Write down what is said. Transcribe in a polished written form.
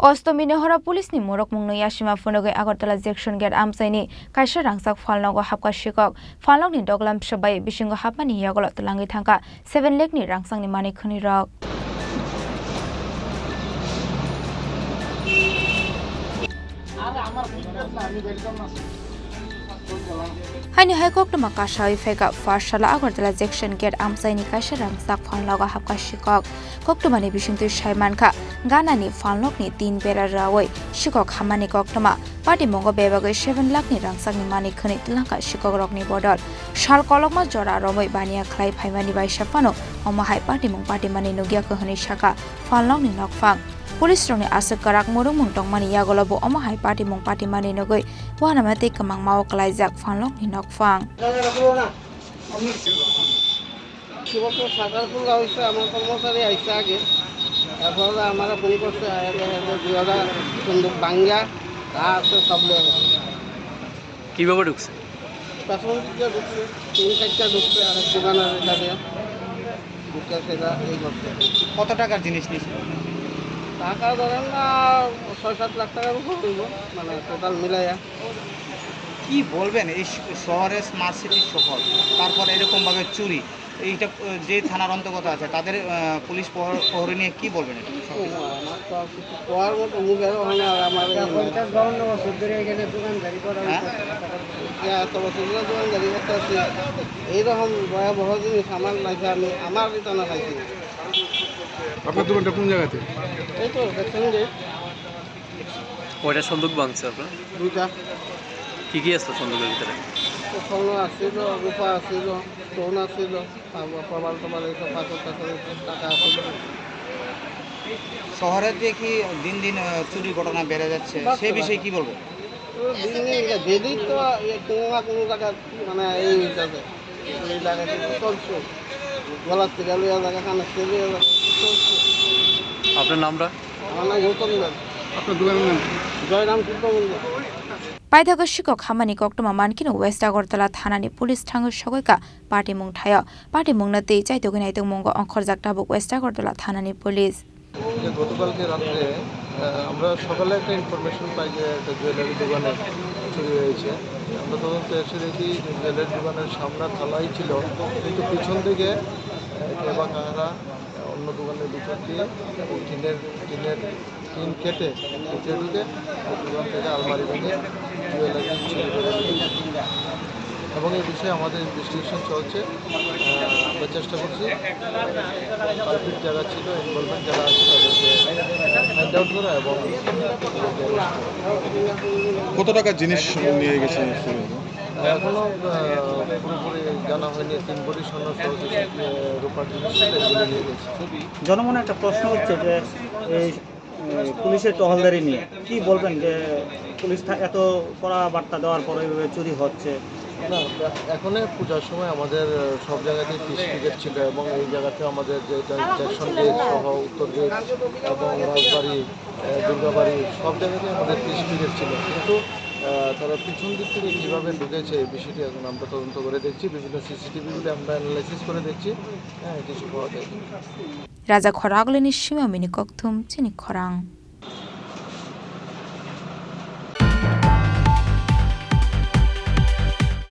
Astamini Horo Police ni Morok Mungno Yashima Phalnogo Agartala Jaction Gate Amchaini Kaisa Rangchak Phalnogo Habkha Sikok Phalnog ni Doglam Shabai Bishingo Hapani Yagolot Langi Thangka 7 Lake ni Rangsang ni Mani Khuni Rok Haini Haikok Tama Kasha Feka Farshala Agartala Jaction Gate Amchaini Kaisa Rangchak Phalnogo Habkha Sikok Koktumani Bishingtu Shaimanka Gana ni Phalnog ni 3 bera rawai Sikok Hamani Koktama Party Mongo Bebagai 7 lakh ni Rangchak ni Mani Khuni Tlangka Sikok Rok ni Bodol Shal Kolokma Jora Romoi Bania Khlai Phaimani Bai Shapano Omahai Party Mong Party Mani Nugia Khani Shaka Phalnog ni Nokfang Police rong ni asuk karak murung mung tongmani yagolobo omahai party mong party mani nogoi wana mate kamang mau kalaijak Phalnog ni nokfang শিবকে সাকার ফুল হইছে আমার কর্মচারী আইছে আগে তারপর আমরা phone করতে দুয়ারা বন্দুক ভাঙ্গা তা আছে সব লেগে কিভাবে ঢুকছে পেছন দিকে ঢুকছে 3-4টা ঢুকছে আর দোকানের কাছে ঢুকে সেটা এই করছে কত টাকার জিনিস নিয়েছিল টাকা ধরেন না 6-7 লাখ টাকার উপর হইব মানে টোটাল মিলাইয়া কি বলবেন এই শহরে স্মার্ট সিটি শহর তারপর এরকম ভাবে চুরি এইটা যে থানার অন্তর্গত আছে তাদের পুলিশ প্রহরী নিয়ে কি বলবেন পড়ার মতো মুখের ওখানে আমার 50-52 বছর ধরে এখানে দোকানদারি করা এত বছর ধরে দোকানদারি করতে আছি এইরকম ভয়াবহ জিনিস আমার লাইফে আমি আমার রিটার্নে খাইছি আপনার দোকানটা কোন জায়গাতে এই তো দেখছেন যে ওইটা সন্দুক ভাঙছে আপনার দুইটা কি আসলো সন্দুকের ভিতরে স্বর্ণ আসছিল রূপা আসছিল স্টোন আসছিল প্রবাল টবাল এইসব পাথর টাকা আসছিল শহরের যে কি দিন দিন চুরি ঘটনা বেড়ে যাচ্ছে সেই বিষয়ে কি বলবো দিন দিন যেদিন তো কোনো না কোনো জায়গা মানে এই হিসাবে এই জায়গাতে চলছে গলার থেকে লইয়া জায়গা কানের থেকে লইয়া চলছে আপনার নামটা আমার নাম গৌতম দাস আপনার দোকানের নাম জয়রাম শিল্প মন্দির Paithaga Sikok Hamani Koktuma Mankino West Agartala Thanani Police Thango Shogoika Party Mung Thaya Party Mung Nate Chaitoginai Mongo Onkhorjak Tabuk West Agartala Thanani Police গতকালকে রাত্রে আমরা সকালে একটা ইনফরমেশন পাই যে একটা জুয়েলারি দোকানে চুরি হয়েছে আমরা তদন্তে এসে দেখি জুয়েলারি দোকানের সামনে থালাই ছিল কিন্তু পিছন দিকে কেবা কাহারা অন্য দোকানের ভিতর দিয়ে এবং টিন কেটে ভিতরে ঢুকে দোকান থেকে আলমারি ভেঙে জুয়েলারি চুরি করে এবং এই বিষয়ে আমাদের ইনভেস্টিগেশন চলছে আমরা চেষ্টা করছি কালপিট যারা ছিল ইনভলভমেন্ট যারা আছে তাদেরকে ফাইন্ড আউট করা এবং কত টাকার জিনিস নিয়ে গেছেন এখনও পুরোপুরি জানা হয়নি 3 কোটি স্বর্ণ সহ রূপার জিনিস এগুলো নিয়ে গেছে জনমনে একটা প্রশ্ন হচ্ছে যে এই পুলিশের টহলদারি নিয়ে কি বলবেন যে পুলিশ এত কড়া বার্তা দেওয়ার পরে এইভাবে চুরি হচ্ছে না এখনই পূজার সময় আমাদের সব জায়গাতেই পিস ক্রিকেট ছিল এবং এই জায়গাতে আমাদের যে জ্যাকশন গেট সহ উত্তর গেট এবং রাজবাড়ি দুর্গাবাড়ি সব জায়গাতেই আমাদের পিস ক্রিকেট ছিল কিন্তু তারা পিছন দিক থেকে কীভাবে ঢুকেছে এই বিষয়টি এখন আমরা তদন্ত করে দেখছি বিভিন্ন সিসিটিভিগুলি আমরা অ্যানালাইসিস করে দেখছি কিছু পাওয়া যায় Raja Khorang Leni Shima Mini Koktum Chini Khorang